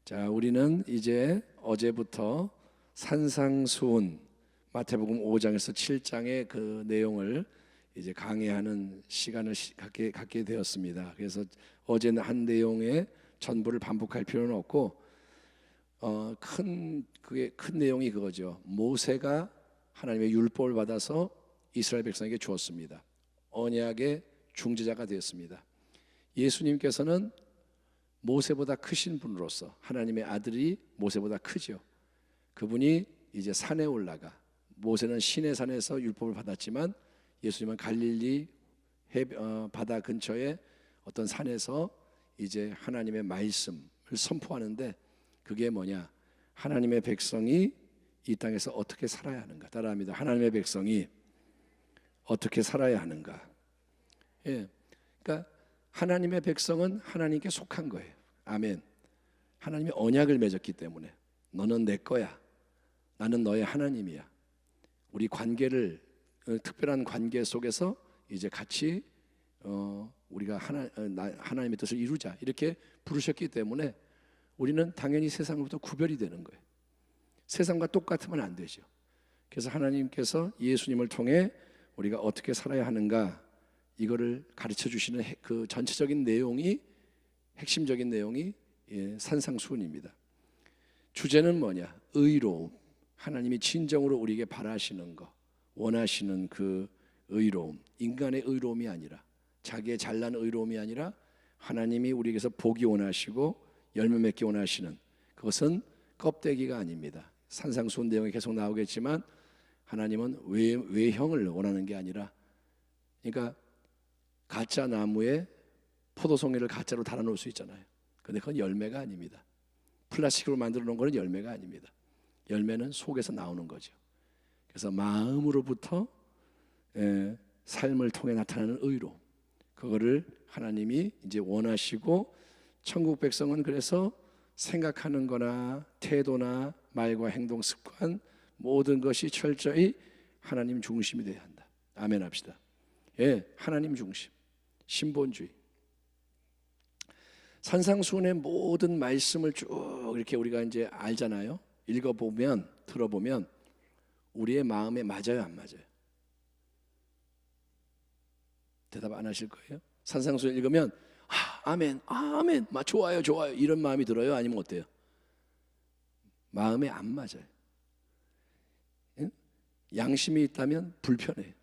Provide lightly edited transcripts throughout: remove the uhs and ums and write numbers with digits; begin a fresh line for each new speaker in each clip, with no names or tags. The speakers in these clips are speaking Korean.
자, 우리는 이제 어제부터 산상수훈 마태복음 5장에서 7장의 그 내용을 이제 강의하는 시간을 갖게 되었습니다. 그래서 어제는 한 내용의 전부를 반복할 필요는 없고 큰 내용이 그거죠. 모세가 하나님의 율법을 받아서 이스라엘 백성에게 주었습니다. 언약의 중재자가 되었습니다. 예수님께서는 모세보다 크신 분으로서 하나님의 아들이 모세보다 크죠. 그분이 이제 산에 올라가, 모세는 시내산에서 율법을 받았지만 예수님은 갈릴리 바다 근처에 어떤 산에서 이제 하나님의 말씀을 선포하는데, 그게 뭐냐? 하나님의 백성이 이 땅에서 어떻게 살아야 하는가. 따라합니다. 하나님의 백성이 어떻게 살아야 하는가. 예, 그러니까 하나님의 백성은 하나님께 속한 거예요. 아멘. 하나님이 언약을 맺었기 때문에 너는 내 거야, 나는 너의 하나님이야. 우리 관계를 특별한 관계 속에서 이제 같이 우리가 하나님의 뜻을 이루자 이렇게 부르셨기 때문에 우리는 당연히 세상으로부터 구별이 되는 거예요. 세상과 똑같으면 안 되죠. 그래서 하나님께서 예수님을 통해 우리가 어떻게 살아야 하는가, 이거를 가르쳐 주시는 그 전체적인 내용이, 핵심적인 내용이 산상수훈입니다. 주제는 뭐냐? 의로움. 하나님이 진정으로 우리에게 바라시는 것, 원하시는 그 의로움, 인간의 의로움이 아니라, 자기의 잘난 의로움이 아니라 하나님이 우리에게서 복이 원하시고 열매 맺기 원하시는, 그것은 껍데기가 아닙니다. 산상수훈 내용이 계속 나오겠지만 하나님은 외형을 원하는 게 아니라, 그러니까 가짜 나무에 포도송이를 가짜로 달아놓을 수 있잖아요. 근데 그건 열매가 아닙니다. 플라스틱으로 만들어 놓은 거는 열매가 아닙니다. 열매는 속에서 나오는 거죠. 그래서 마음으로부터 삶을 통해 나타나는 의로움, 그거를 하나님이 이제 원하시고, 천국 백성은 그래서 생각하는 거나 태도나 말과 행동 습관, 모든 것이 철저히 하나님 중심이 되어야 한다. 아멘 합시다. 예, 하나님 중심, 신본주의. 산상수훈의 모든 말씀을 쭉 이렇게 우리가 이제 알잖아요. 읽어보면, 들어보면 우리의 마음에 맞아요, 안 맞아요? 대답 안 하실 거예요? 산상수훈 읽으면 아멘, 아멘, 좋아요, 좋아요, 이런 마음이 들어요? 아니면 어때요? 마음에 안 맞아요. 양심이 있다면 불편해요.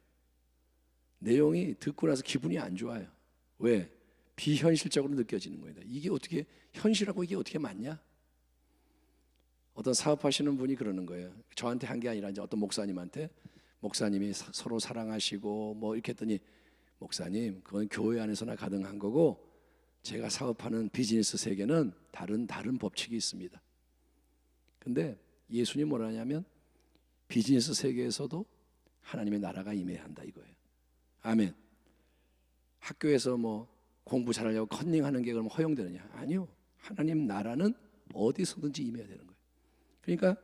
내용이 듣고 나서 기분이 안 좋아요. 왜? 비현실적으로 느껴지는 거예요. 이게 어떻게 현실하고 이게 어떻게 맞냐? 어떤 사업하시는 분이 그러는 거예요. 저한테 한 게 아니라 이제 어떤 목사님한테, 목사님이 서로 사랑하시고 뭐 이렇게 했더니, 목사님, 그건 교회 안에서나 가능한 거고 제가 사업하는 비즈니스 세계는 다른 법칙이 있습니다. 근데 예수님 뭐라 하냐면 비즈니스 세계에서도 하나님의 나라가 임해야 한다 이거예요. 아멘. 학교에서 뭐 공부 잘하려고 컨닝하는 게 그럼 허용되느냐? 아니요. 하나님 나라는 어디서든지 임해야 되는 거예요. 그러니까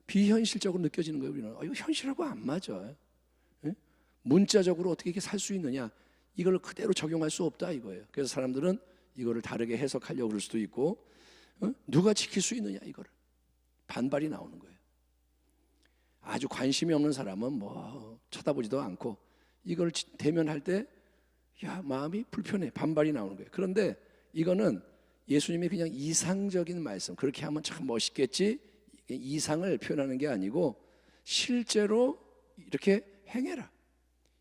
비현실적으로 느껴지는 거예요. 우리는 이거 현실하고 안 맞아. 예? 문자적으로 어떻게 이렇게 살 수 있느냐? 이걸 그대로 적용할 수 없다 이거예요. 그래서 사람들은 이거를 다르게 해석하려고 그럴 수도 있고, 누가 지킬 수 있느냐, 이거를 반발이 나오는 거예요. 아주 관심이 없는 사람은 뭐 쳐다보지도 않고, 이걸 대면할 때 마음이 불편해, 반발이 나오는 거예요. 그런데 이거는 예수님이 그냥 이상적인 말씀, 그렇게 하면 참 멋있겠지, 이상을 표현하는 게 아니고 실제로 이렇게 행해라,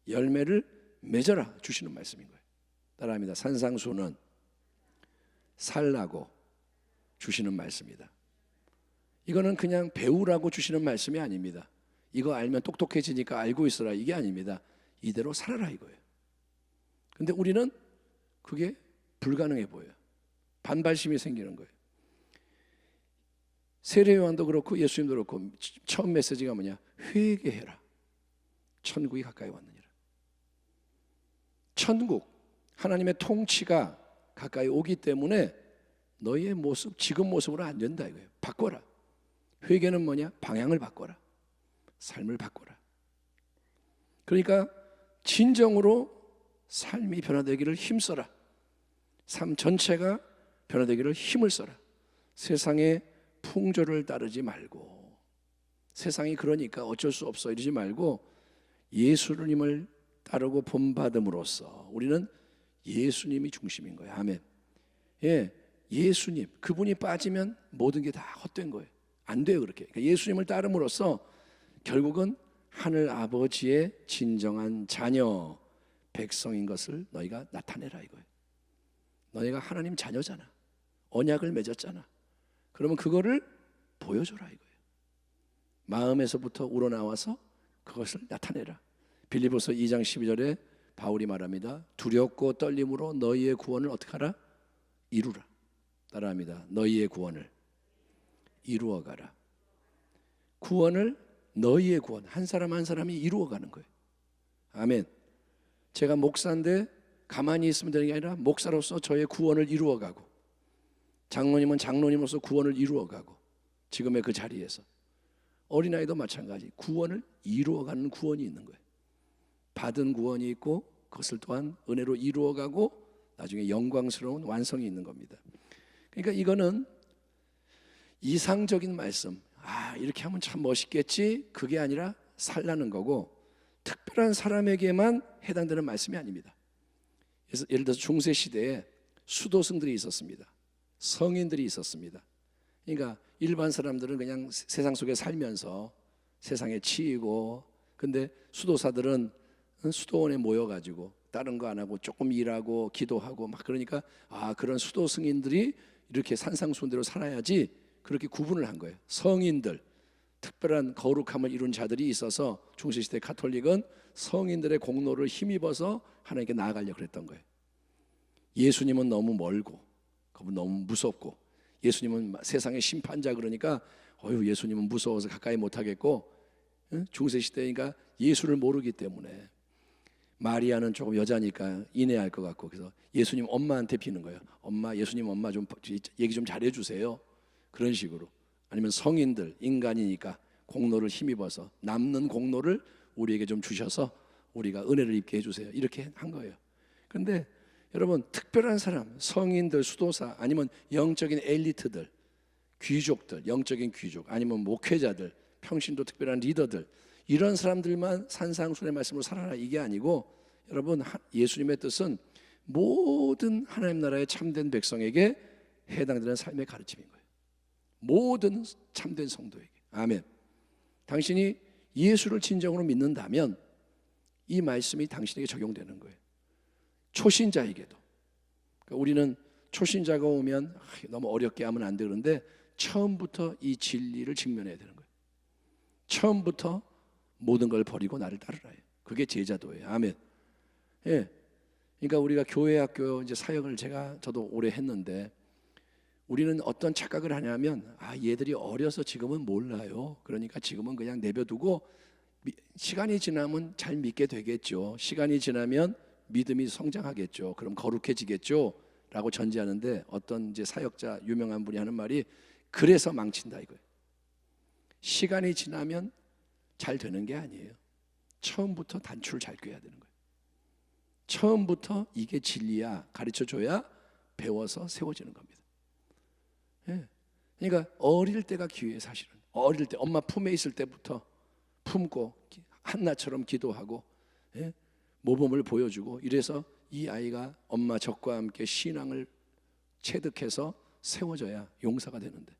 열매를 맺어라 주시는 말씀인 거예요. 따라합니다. 산상수훈은 살라고 주시는 말씀이다. 이거는 그냥 배우라고 주시는 말씀이 아닙니다. 이거 알면 똑똑해지니까 알고 있어라, 이게 아닙니다. 이대로 살아라 이거예요. 근데 우리는 그게 불가능해 보여요. 반발심이 생기는 거예요. 세례요한도 그렇고 예수님도 그렇고 처음 메시지가 뭐냐? 회개해라, 천국이 가까이 왔느니라. 천국, 하나님의 통치가 가까이 오기 때문에 너희의 모습, 지금 모습으로 안 된다 이거예요. 바꿔라. 회개는 뭐냐? 방향을 바꿔라, 삶을 바꿔라. 그러니까 진정으로 삶이 변화되기를 힘써라. 삶 전체가 변화되기를 힘을 써라. 세상의 풍조를 따르지 말고, 세상이 그러니까 어쩔 수 없어 이러지 말고 예수님을 따르고 본받음으로써 우리는 예수님이 중심인 거예요. 아멘. 예, 예수님, 그분이 빠지면 모든 게 다 헛된 거예요. 안 돼요 그렇게. 그러니까 예수님을 따름으로써 결국은 하늘 아버지의 진정한 자녀, 백성인 것을 너희가 나타내라 이거예요. 너희가 하나님 자녀잖아. 언약을 맺었잖아. 그러면 그거를 보여줘라 이거예요. 마음에서부터 우러나와서 그것을 나타내라. 빌립보서 2장 12절에 바울이 말합니다. 두렵고 떨림으로 너희의 구원을 어떻게 하라? 이루라. 따라합니다. 너희의 구원을 이루어가라. 구원을, 너희의 구원, 한 사람 한 사람이 이루어가는 거예요. 아멘. 제가 목사인데 가만히 있으면 되는 게 아니라 목사로서 저의 구원을 이루어가고, 장로님은 장로님으로서 구원을 이루어가고, 지금의 그 자리에서 어린아이도 마찬가지 구원을 이루어가는 구원이 있는 거예요. 받은 구원이 있고 그것을 또한 은혜로 이루어가고 나중에 영광스러운 완성이 있는 겁니다. 그러니까 이거는 이상적인 말씀, 이렇게 하면 참 멋있겠지, 그게 아니라 살라는 거고, 특별한 사람에게만 해당되는 말씀이 아닙니다. 그래서 예를 들어서 중세시대에 수도승들이 있었습니다. 성인들이 있었습니다. 그러니까 일반 사람들은 그냥 세상 속에 살면서 세상에 치이고, 근데 수도사들은 수도원에 모여가지고 다른 거 안 하고 조금 일하고 기도하고 막, 그러니까 그런 수도 승인들이 이렇게 산상수훈대로 살아야지, 그렇게 구분을 한 거예요. 성인들, 특별한 거룩함을 이룬 자들이 있어서 중세시대 가톨릭은 성인들의 공로를 힘입어서 하나님께 나아가려고 그랬던 거예요. 예수님은 너무 멀고 그분 너무 무섭고, 예수님은 세상의 심판자, 그러니까 예수님은 무서워서 가까이 못하겠고, 중세시대니까 예수를 모르기 때문에 마리아는 조금 여자니까 인내할 것 같고, 그래서 예수님 엄마한테 비는 거예요. 엄마, 예수님 엄마 좀 얘기 좀 잘해주세요. 그런 식으로. 아니면 성인들, 인간이니까 공로를 힘입어서 남는 공로를 우리에게 좀 주셔서 우리가 은혜를 입게 해주세요. 이렇게 한 거예요. 그런데 여러분, 특별한 사람, 성인들, 수도사, 아니면 영적인 엘리트들, 귀족들, 영적인 귀족, 아니면 목회자들, 평신도 특별한 리더들, 이런 사람들만 산상수훈의 말씀으로 살아라, 이게 아니고, 여러분, 예수님의 뜻은 모든 하나님 나라의 참된 백성에게 해당되는 삶의 가르침인 거예요. 모든 참된 성도에게. 아멘. 당신이 예수를 진정으로 믿는다면 이 말씀이 당신에게 적용되는 거예요. 초신자에게도. 그러니까 우리는 초신자가 오면 너무 어렵게 하면 안 돼, 그런데 처음부터 이 진리를 직면해야 되는 거예요. 처음부터 모든 걸 버리고 나를 따르라. 그게 제자도예요. 아멘. 예. 그러니까 우리가 교회 학교 이제 사역을 저도 오래 했는데, 우리는 어떤 착각을 하냐면, 얘들이 어려서 지금은 몰라요. 그러니까 지금은 그냥 내버두고 시간이 지나면 잘 믿게 되겠죠. 시간이 지나면 믿음이 성장하겠죠. 그럼 거룩해지겠죠. 라고 전제하는데, 어떤 이제 사역자 유명한 분이 하는 말이 그래서 망친다 이거예요. 시간이 지나면 잘 되는 게 아니에요. 처음부터 단추를 잘 꿰야 되는 거예요. 처음부터 이게 진리야 가르쳐줘야 배워서 세워지는 겁니다. 예. 그러니까 어릴 때가 기회예요. 사실은 어릴 때 엄마 품에 있을 때부터 품고 한나처럼 기도하고, 모범을 보여주고, 이래서 이 아이가 엄마 젖과 함께 신앙을 체득해서 세워져야 용사가 되는데,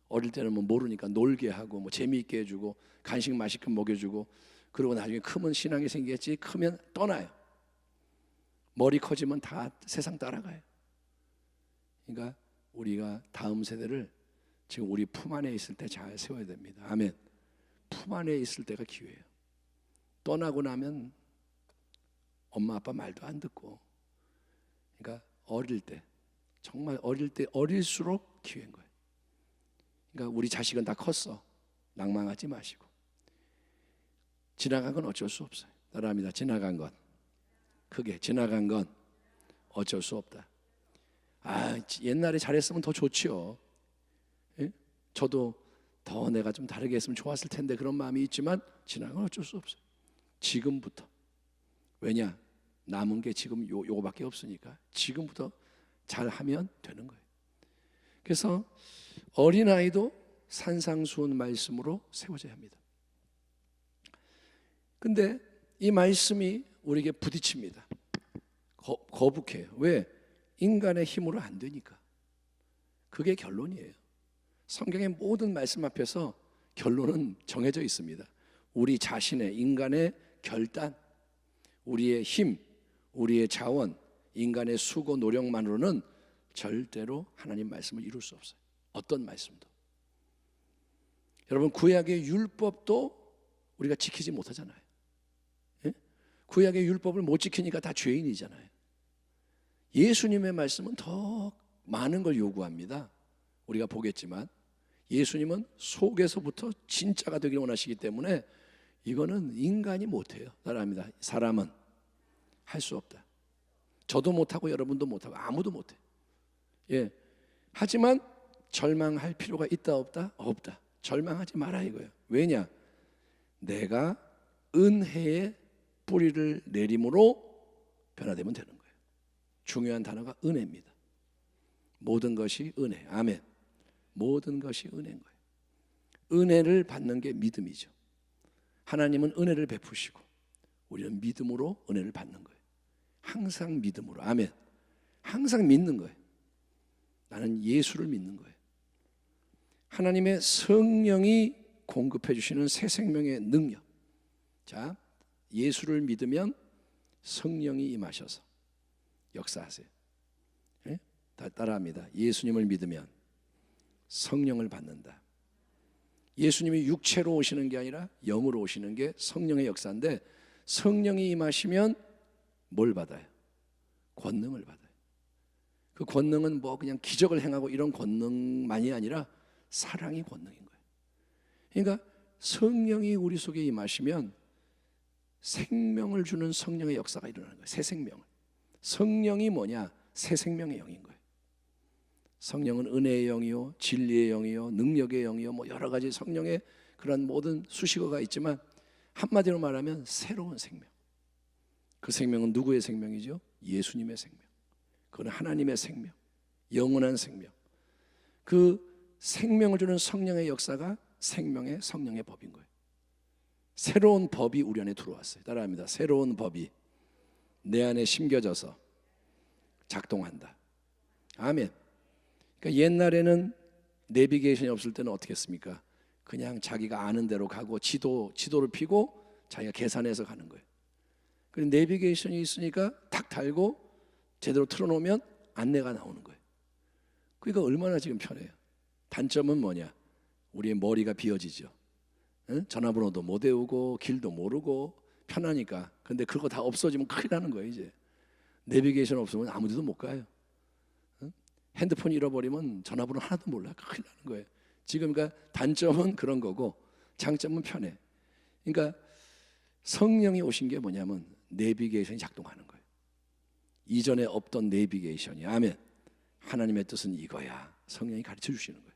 어릴 때는 뭐 모르니까 놀게 하고 뭐 재미있게 해주고 간식 맛있게 먹여주고, 그러고 나중에 크면 신앙이 생기겠지. 크면 떠나요. 머리 커지면 다 세상 따라가요. 그러니까 우리가 다음 세대를 지금 우리 품 안에 있을 때 잘 세워야 됩니다. 아멘. 품 안에 있을 때가 기회예요. 떠나고 나면 엄마 아빠 말도 안 듣고, 그러니까 어릴 때, 정말 어릴 때, 어릴수록 기회인 거예요. 그러니까 우리 자식은 다 컸어. 낭망하지 마시고. 지나간 건 어쩔 수 없어요. 따라합니다. 지나간 건, 크게 지나간 건 어쩔 수 없다. 옛날에 잘했으면 더 좋지요. 예? 저도 더 내가 좀 다르게 했으면 좋았을 텐데, 그런 마음이 있지만 지나간 건 어쩔 수 없어요. 지금부터. 왜냐? 남은 게 지금 요거밖에 없으니까 지금부터 잘하면 되는 거예요. 그래서 어린아이도 산상수훈 말씀으로 세워져야 합니다. 근데 이 말씀이 우리에게 부딪힙니다. 거북해요. 왜? 인간의 힘으로 안 되니까. 그게 결론이에요. 성경의 모든 말씀 앞에서 결론은 정해져 있습니다. 우리 자신의 인간의 결단, 우리의 힘, 우리의 자원, 인간의 수고 노력만으로는 절대로 하나님 말씀을 이룰 수 없어요. 어떤 말씀도. 여러분, 구약의 율법도 우리가 지키지 못하잖아요. 예? 구약의 율법을 못 지키니까 다 죄인이잖아요. 예수님의 말씀은 더 많은 걸 요구합니다. 우리가 보겠지만 예수님은 속에서부터 진짜가 되기를 원하시기 때문에 이거는 인간이 못해요. 따라합니다. 사람은 할 수 없다. 저도 못하고 여러분도 못하고 아무도 못해. 예. 하지만 절망할 필요가 있다 없다? 없다. 절망하지 마라 이거예요. 왜냐? 내가 은혜의 뿌리를 내림으로 변화되면 되는 거예요. 중요한 단어가 은혜입니다. 모든 것이 은혜. 아멘. 모든 것이 은혜인 거예요. 은혜를 받는 게 믿음이죠. 하나님은 은혜를 베푸시고 우리는 믿음으로 은혜를 받는 거예요. 항상 믿음으로. 아멘. 항상 믿는 거예요. 나는 예수를 믿는 거예요. 하나님의 성령이 공급해 주시는 새 생명의 능력. 자, 예수를 믿으면 성령이 임하셔서 역사하세요. 예? 다 따라합니다. 예수님을 믿으면 성령을 받는다. 예수님이 육체로 오시는 게 아니라 영으로 오시는 게 성령의 역사인데, 성령이 임하시면 뭘 받아요? 권능을 받아요. 그 권능은 뭐 그냥 기적을 행하고 이런 권능만이 아니라 사랑이 권능인 거예요. 그러니까 성령이 우리 속에 임하시면 생명을 주는 성령의 역사가 일어나는 거예요. 새 생명을. 성령이 뭐냐? 새 생명의 영인 거예요. 성령은 은혜의 영이요, 진리의 영이요, 능력의 영이요, 뭐 여러 가지 성령의 그런 모든 수식어가 있지만 한마디로 말하면 새로운 생명. 그 생명은 누구의 생명이죠? 예수님의 생명. 그건 하나님의 생명, 영원한 생명. 그 생명을 주는 성령의 역사가 생명의 성령의 법인 거예요. 새로운 법이 우리 안에 들어왔어요. 따라합니다. 새로운 법이 내 안에 심겨져서 작동한다. 아멘. 그러니까 옛날에는 내비게이션이 없을 때는 어떻게 했습니까? 그냥 자기가 아는 대로 가고 지도를 펴고 자기가 계산해서 가는 거예요. 그리고 내비게이션이 있으니까 탁 달고 제대로 틀어놓으면 안내가 나오는 거예요. 그러니까 얼마나 지금 편해요. 단점은 뭐냐? 우리의 머리가 비어지죠. 응? 전화번호도 못 외우고 길도 모르고 편하니까. 근데 그거 다 없어지면 큰일 나는 거예요. 이제 내비게이션 없으면 아무 데도 못 가요. 응? 핸드폰 잃어버리면 전화번호 하나도 몰라. 큰일 나는 거예요. 지금 그러니까 단점은 그런 거고 장점은 편해. 그러니까 성령이 오신 게 뭐냐면 내비게이션이 작동하는 거예요. 이전에 없던 내비게이션이. 아멘. 하나님의 뜻은 이거야. 성령이 가르쳐 주시는 거예요.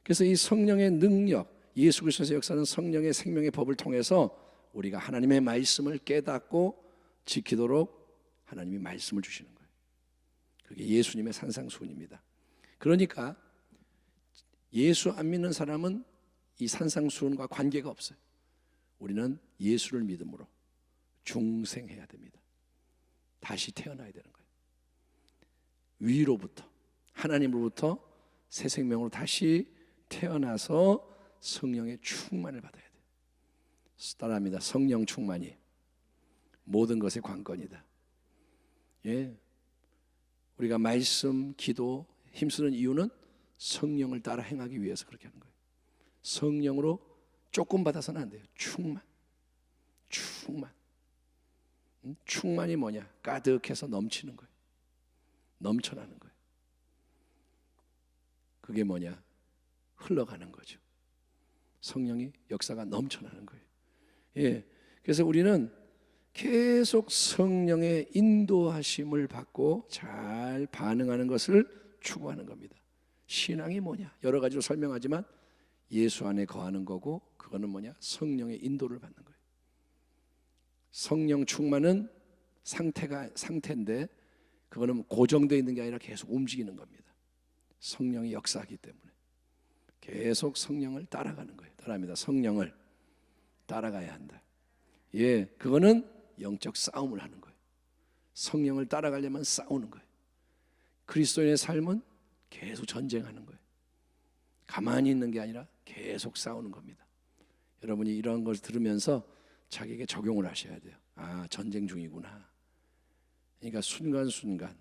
그래서 이 성령의 능력, 예수 그리스도의 역사는 성령의 생명의 법을 통해서 우리가 하나님의 말씀을 깨닫고 지키도록 하나님이 말씀을 주시는 거예요. 그게 예수님의 산상수훈입니다. 그러니까 예수 안 믿는 사람은 이 산상수훈과 관계가 없어요. 우리는 예수를 믿음으로 중생해야 됩니다. 다시 태어나야 되는 거예요. 위로부터, 하나님으로부터 새 생명으로 다시 태어나서 성령의 충만을 받아야 돼요. 따라합니다. 성령 충만이 모든 것의 관건이다. 예, 우리가 말씀, 기도 힘쓰는 이유는 성령을 따라 행하기 위해서 그렇게 하는 거예요. 성령으로 조금 받아서는 안 돼요. 충만. 충만이 뭐냐? 가득해서 넘치는 거예요. 넘쳐나는 거예요. 그게 뭐냐? 흘러가는 거죠. 성령이 역사가 넘쳐나는 거예요. 예, 그래서 우리는 계속 성령의 인도하심을 받고 잘 반응하는 것을 추구하는 겁니다. 신앙이 뭐냐? 여러 가지로 설명하지만 예수 안에 거하는 거고, 그거는 뭐냐? 성령의 인도를 받는 거예요. 성령 충만은 상태인데 그거는 고정되어 있는 게 아니라 계속 움직이는 겁니다. 성령이 역사하기 때문에 계속 성령을 따라가는 거예요. 따라합니다. 성령을 따라가야 한다. 예, 그거는 영적 싸움을 하는 거예요. 성령을 따라가려면 싸우는 거예요. 그리스도인의 삶은 계속 전쟁하는 거예요. 가만히 있는 게 아니라 계속 싸우는 겁니다. 여러분이 이런 걸 들으면서 자기에게 적용을 하셔야 돼요. 아, 전쟁 중이구나. 그러니까 순간순간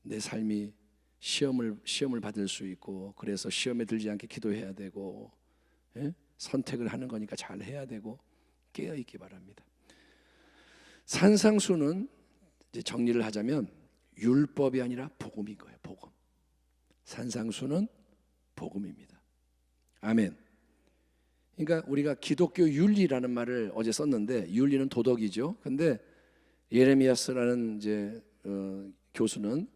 내 삶이 시험을 받을 수 있고, 그래서 시험에 들지 않게 기도해야 되고, 예? 선택을 하는 거니까 잘 해야 되고, 깨어있기 바랍니다. 산상수는 이제 정리를 하자면 율법이 아니라 복음인 거예요. 복음. 산상수는 복음입니다. 아멘. 그러니까 우리가 기독교 윤리라는 말을 어제 썼는데, 윤리는 도덕이죠. 근데 예레미야스라는 이제 교수는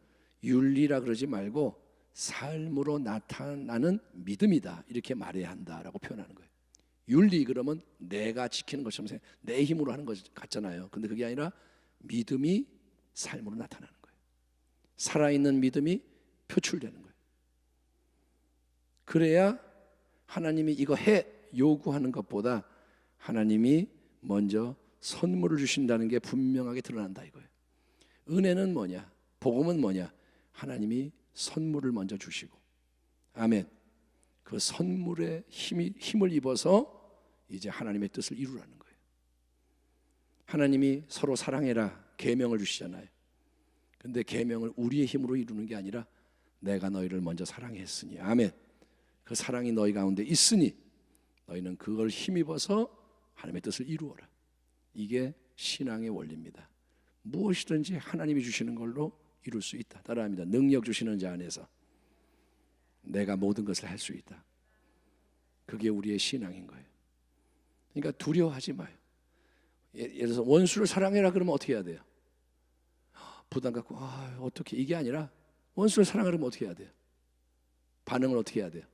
윤리라 그러지 말고 삶으로 나타나는 믿음이다, 이렇게 말해야 한다라고 표현하는 거예요. 윤리 그러면 내가 지키는 것처럼 내 힘으로 하는 것 같잖아요. 근데 그게 아니라 믿음이 삶으로 나타나는 거예요. 살아있는 믿음이 표출되는 거예요. 그래야 하나님이 이거 해 요구하는 것보다 하나님이 먼저 선물을 주신다는 게 분명하게 드러난다 이거예요. 은혜는 뭐냐? 복음은 뭐냐? 하나님이 선물을 먼저 주시고, 아멘. 그 선물에 힘을 입어서 이제 하나님의 뜻을 이루라는 거예요. 하나님이 서로 사랑해라 계명을 주시잖아요. 근데 계명을 우리의 힘으로 이루는 게 아니라 내가 너희를 먼저 사랑했으니, 아멘. 그 사랑이 너희 가운데 있으니 너희는 그걸 힘입어서 하나님의 뜻을 이루어라. 이게 신앙의 원리입니다. 무엇이든지 하나님이 주시는 걸로 이룰 수 있다. 따라합니다. 능력 주시는 자 안에서 내가 모든 것을 할 수 있다. 그게 우리의 신앙인 거예요. 그러니까 두려워하지 마요. 예를 들어서 원수를 사랑해라 그러면 어떻게 해야 돼요? 부담 갖고 어떻게, 이게 아니라 원수를 사랑하려면 어떻게 해야 돼요? 반응을 어떻게 해야 돼요?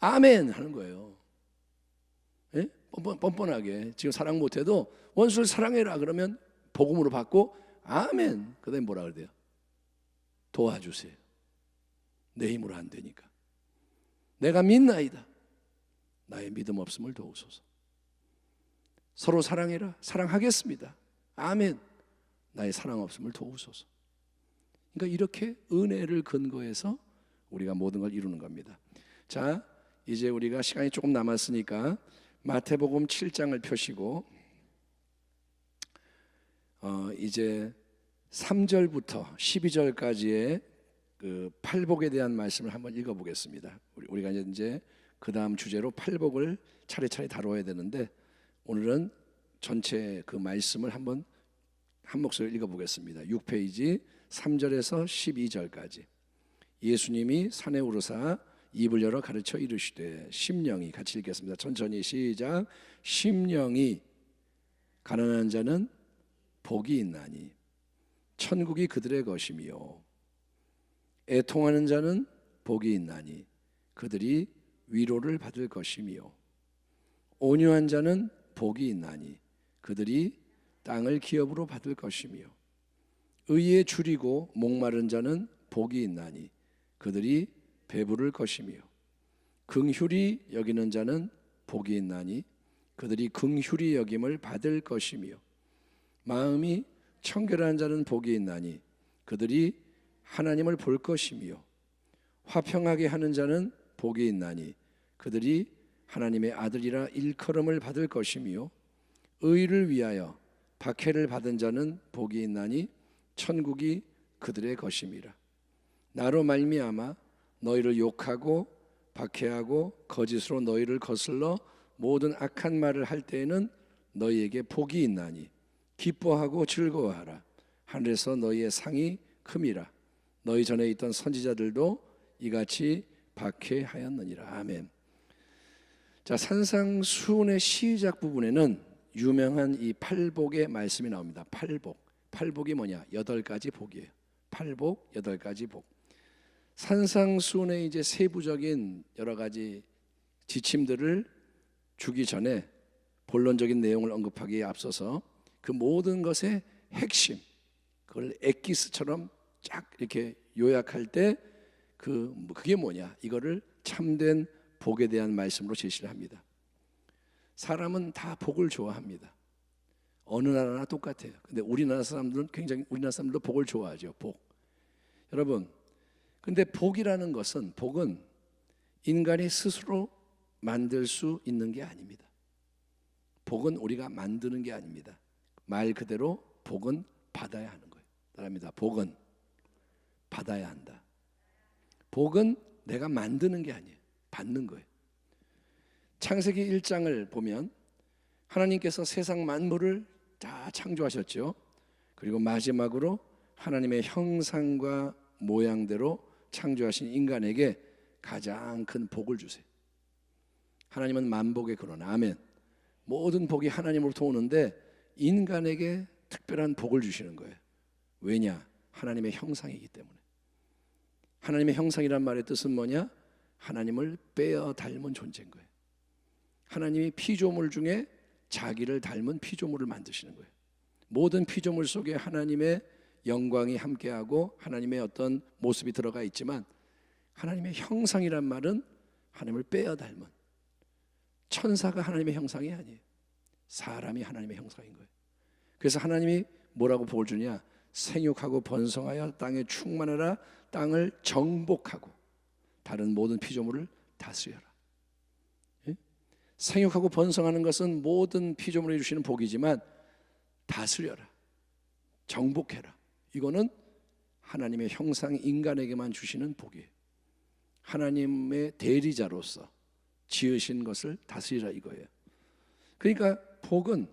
아멘 하는 거예요. 예? 뻔뻔하게 지금 사랑 못해도 원수를 사랑해라 그러면 복음으로 받고 아멘. 그 다음에 뭐라 그래요? 도와주세요. 내 힘으로 안 되니까. 내가 믿나이다. 나의 믿음 없음을 도우소서. 서로 사랑해라. 사랑하겠습니다. 아멘. 나의 사랑 없음을 도우소서. 그러니까 이렇게 은혜를 근거해서 우리가 모든 걸 이루는 겁니다. 자, 이제 우리가 시간이 조금 남았으니까 마태복음 7장을 펴시고 이제 3절부터 12절까지의 그 팔복에 대한 말씀을 한번 읽어보겠습니다. 우리가 이제 그 다음 주제로 팔복을 차례차례 다뤄야 되는데, 오늘은 전체 그 말씀을 한번 한 목소리로 읽어보겠습니다. 6페이지 3절에서 12절까지. 예수님이 산에 오르사 입을 열어 가르쳐 이르시되, 심령이, 같이 읽겠습니다. 천천히 시작. 심령이 가난한 자는 복이 있나니 천국이 그들의 것이며, 애통하는 자는 복이 있나니 그들이 위로를 받을 것이며, 온유한 자는 복이 있나니 그들이 땅을 기업으로 받을 것이며, 의에 줄이고 목마른 자는 복이 있나니 그들이 배부를 것이며, 긍휼히 여기는 자는 복이 있나니 그들이 긍휼히 여김을 받을 것이며, 마음이 청결한 자는 복이 있나니 그들이 하나님을 볼 것이며, 화평하게 하는 자는 복이 있나니 그들이 하나님의 아들이라 일컬음을 받을 것이며, 의를 위하여 박해를 받은 자는 복이 있나니 천국이 그들의 것임이라. 나로 말미암아 너희를 욕하고 박해하고 거짓으로 너희를 거슬러 모든 악한 말을 할 때에는 너희에게 복이 있나니 기뻐하고 즐거워하라. 하늘에서 너희의 상이 큼이라. 너희 전에 있던 선지자들도 이같이 박해하였느니라. 아멘. 자, 산상수훈의 시작 부분에는 유명한 이 팔복의 말씀이 나옵니다. 팔복이 뭐냐? 8가지 복이에요. 팔복, 8가지 복. 산상수훈의 이제 세부적인 여러 가지 지침들을 주기 전에 본론적인 내용을 언급하기에 앞서서 그 모든 것의 핵심, 그걸 엑기스처럼 쫙 이렇게 요약할 때 그게 뭐냐? 이거를 참된 복에 대한 말씀으로 제시를 합니다. 사람은 다 복을 좋아합니다. 어느 나라나 똑같아요. 근데 우리나라 사람들도 복을 좋아하죠. 복. 여러분, 근데 복은 인간이 스스로 만들 수 있는 게 아닙니다. 복은 우리가 만드는 게 아닙니다. 말 그대로 복은 받아야 하는 거예요. 따라합니다. 복은 받아야 한다. 복은 내가 만드는 게 아니에요. 받는 거예요. 창세기 1장을 보면 하나님께서 세상 만물을 다 창조하셨죠. 그리고 마지막으로 하나님의 형상과 모양대로 창조하신 인간에게 가장 큰 복을 주세요. 하나님은 만복의 근원. 아멘. 모든 복이 하나님으로부터 오는데 인간에게 특별한 복을 주시는 거예요. 왜냐? 하나님의 형상이기 때문에. 하나님의 형상이란 말의 뜻은 뭐냐? 하나님을 빼어 닮은 존재인 거예요. 하나님이 피조물 중에 자기를 닮은 피조물을 만드시는 거예요. 모든 피조물 속에 하나님의 영광이 함께하고 하나님의 어떤 모습이 들어가 있지만 하나님의 형상이란 말은 하나님을 빼어 닮은, 천사가 하나님의 형상이 아니에요. 사람이 하나님의 형상인 거예요. 그래서 하나님이 뭐라고 복을 주냐? 생육하고 번성하여 땅에 충만하라, 땅을 정복하고 다른 모든 피조물을 다스려라. 예? 생육하고 번성하는 것은 모든 피조물에 주시는 복이지만 다스려라, 정복해라, 이거는 하나님의 형상 인간에게만 주시는 복이에요. 하나님의 대리자로서 지으신 것을 다스리라 이거예요. 그러니까 복은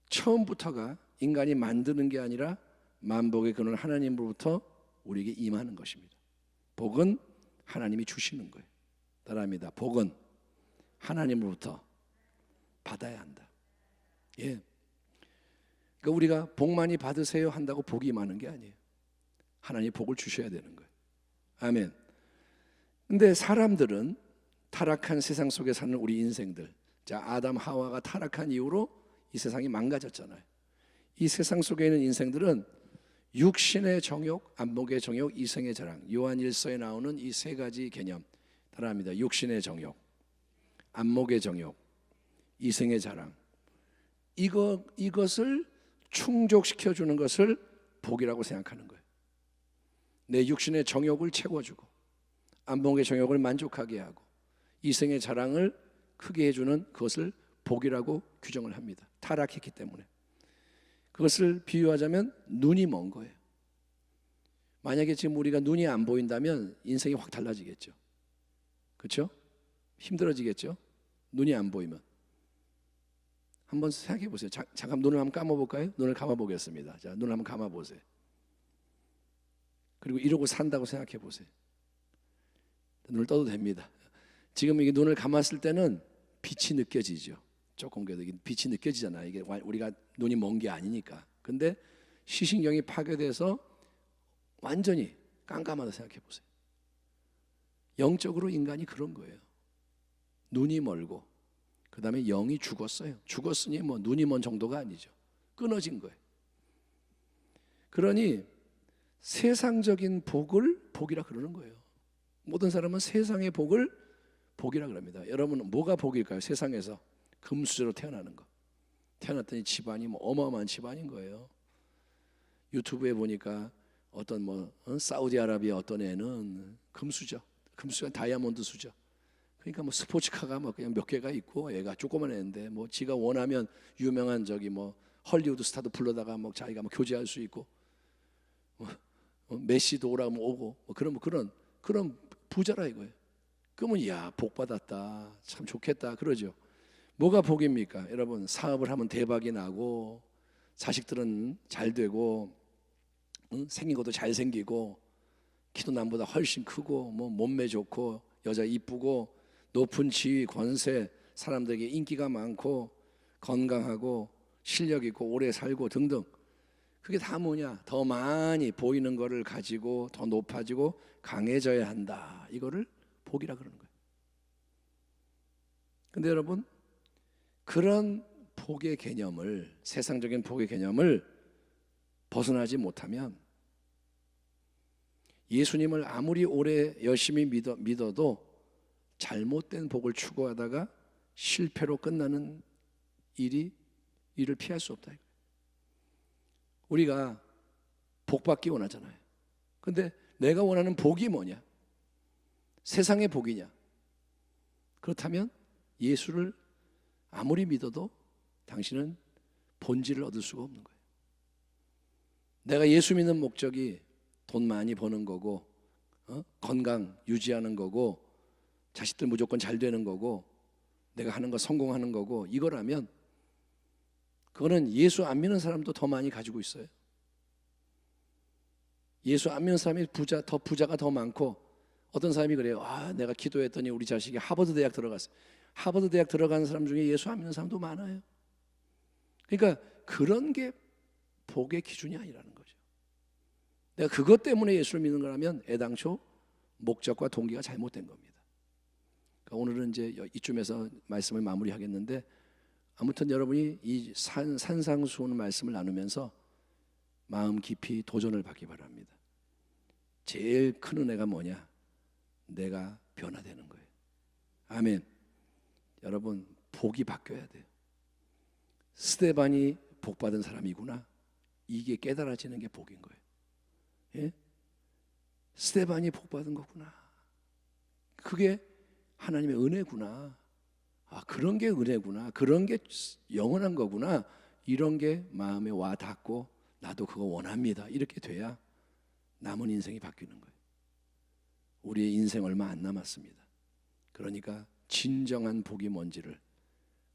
처음부터가 인간이 만드는 게 아니라 만복의 근원 하나님으로부터 우리에게 임하는 것입니다. 복은 하나님이 주시는 거예요. 따라합니다. 복은 하나님으로부터 받아야 한다. 예. 그러니까 우리가 복 많이 받으세요 한다고 복이 임하는 게 아니에요. 하나님이 복을 주셔야 되는 거예요. 아멘. 근데 사람들은 타락한 세상 속에 사는 우리 인생들, 자, 아담 하와가 타락한 이후로 이 세상이 망가졌잖아요. 이 세상 속에 있는 인생들은 육신의 정욕, 안목의 정욕, 이생의 자랑, 요한 1서에 나오는 이 세 가지 개념 따라합니다. 육신의 정욕, 안목의 정욕, 이생의 자랑, 이것을 충족시켜주는 것을 복이라고 생각하는 거예요. 내 육신의 정욕을 채워주고 안목의 정욕을 만족하게 하고 이생의 자랑을 크게 해주는 그것을 복이라고 규정을 합니다. 타락했기 때문에. 그것을 비유하자면 눈이 먼 거예요. 만약에 지금 우리가 눈이 안 보인다면 인생이 확 달라지겠죠. 그렇죠? 힘들어지겠죠? 눈이 안 보이면. 한번 생각해 보세요. 잠깐 눈을 한번 감아 볼까요? 눈을 감아 보겠습니다. 자, 눈을 한번 감아 보세요. 그리고 이러고 산다고 생각해 보세요. 눈을 떠도 됩니다. 지금 이게 눈을 감았을 때는 빛이 느껴지죠. 조금 그래도 빛이 느껴지잖아요. 이게 우리가 눈이 먼 게 아니니까. 근데 시신경이 파괴돼서 완전히 깜깜하다 생각해 보세요. 영적으로 인간이 그런 거예요. 눈이 멀고 그 다음에 영이 죽었어요. 죽었으니 뭐 눈이 먼 정도가 아니죠. 끊어진 거예요. 그러니 세상적인 복을 복이라 그러는 거예요. 모든 사람은 세상의 복을 복이라 그럽니다. 여러분 뭐가 복일까요? 세상에서 금수저로 태어나는 거. 태어났더니 집안이 뭐 어마어마한 집안인 거예요. 유튜브에 보니까 어떤 사우디아라비아 어떤 애는 금수저 다이아몬드 수저. 그러니까 뭐 스포츠카가 뭐 그냥 몇 개가 있고 애가 조그만 애인데 뭐 지가 원하면 유명한 헐리우드 스타도 불러다가 뭐 자기가 뭐 교제할 수 있고 메시도 오라면 오고 그런 부자라 이거예요. 그러면 야, 복 받았다, 참 좋겠다 그러죠. 뭐가 복입니까? 여러분 사업을 하면 대박이 나고 자식들은 잘 되고 생긴 것도 잘생기고 키도 남보다 훨씬 크고 뭐 몸매 좋고 여자 이쁘고 높은 지위 권세 사람들에게 인기가 많고 건강하고 실력 있고 오래 살고 등등. 그게 다 뭐냐? 더 많이 보이는 거를 가지고 더 높아지고 강해져야 한다. 이거를 복이라 그러는 거예요. 근데 여러분 그런 복의 개념을 세상적인 복의 개념을 벗어나지 못하면 예수님을 아무리 오래 열심히 믿어도 잘못된 복을 추구하다가 실패로 끝나는 일을 피할 수 없다. 우리가 복 받기 원하잖아요. 근데 내가 원하는 복이 뭐냐? 세상의 복이냐? 그렇다면 예수를 아무리 믿어도 당신은 본질을 얻을 수가 없는 거예요. 내가 예수 믿는 목적이 돈 많이 버는 거고, 건강 유지하는 거고, 자식들 무조건 잘 되는 거고, 내가 하는 거 성공하는 거고, 이거라면 그거는 예수 안 믿는 사람도 더 많이 가지고 있어요. 예수 안 믿는 사람이 더 부자가 더 많고, 어떤 사람이 그래요. 내가 기도했더니 우리 자식이 하버드 대학 들어갔어요. 하버드 대학 들어가는 사람 중에 예수 안 믿는 사람도 많아요. 그러니까 그런 게 복의 기준이 아니라는 거죠. 내가 그것 때문에 예수를 믿는 거라면 애당초 목적과 동기가 잘못된 겁니다. 그러니까 오늘은 이제 이쯤에서 말씀을 마무리하겠는데, 아무튼 여러분이 이 산상수훈 말씀을 나누면서 마음 깊이 도전을 받기 바랍니다. 제일 큰 은혜가 뭐냐? 내가 변화되는 거예요. 아멘. 여러분, 복이 바뀌어야 돼요. 스데반이 복받은 사람이구나, 이게 깨달아지는 게 복인 거예요. 예? 스데반이 복받은 거구나, 그게 하나님의 은혜구나, 그런 게 은혜구나, 그런 게 영원한 거구나, 이런 게 마음에 와 닿고 나도 그거 원합니다, 이렇게 돼야 남은 인생이 바뀌는 거예요. 우리의 인생 얼마 안 남았습니다. 그러니까 진정한 복이 뭔지를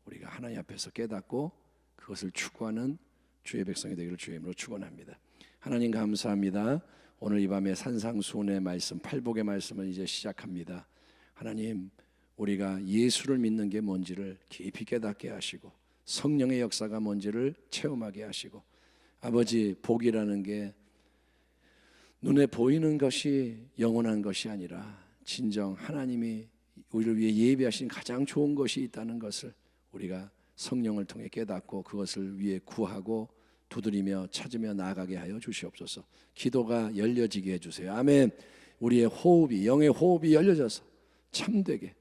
우리가 하나님 앞에서 깨닫고 그것을 추구하는 주의 백성이 되기를 주의 이름으로 축원합니다. 하나님 감사합니다. 오늘 이 밤에 산상수훈의 말씀, 팔복의 말씀을 이제 시작합니다. 하나님, 우리가 예수를 믿는 게 뭔지를 깊이 깨닫게 하시고 성령의 역사가 뭔지를 체험하게 하시고, 아버지, 복이라는 게 눈에 보이는 것이 영원한 것이 아니라 진정 하나님이 우리를 위해 예비하신 가장 좋은 것이 있다는 것을 우리가 성령을 통해 깨닫고 그것을 위해 구하고 두드리며 찾으며 나아가게 하여 주시옵소서. 기도가 열려지게 해주세요. 아멘. 우리의 호흡이, 영의 호흡이 열려져서 참되게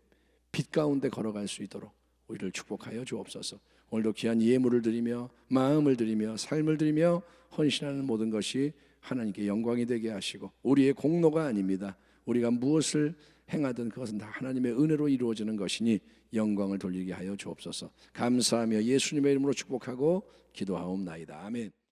빛 가운데 걸어갈 수 있도록 우리를 축복하여 주옵소서. 오늘도 귀한 예물을 드리며 마음을 드리며 삶을 드리며 헌신하는 모든 것이 하나님께 영광이 되게 하시고, 우리의 공로가 아닙니다. 우리가 무엇을 행하든 그것은 다 하나님의 은혜로 이루어지는 것이니 영광을 돌리게 하여 주옵소서. 감사하며 예수님의 이름으로 축복하고 기도하옵나이다. 아멘.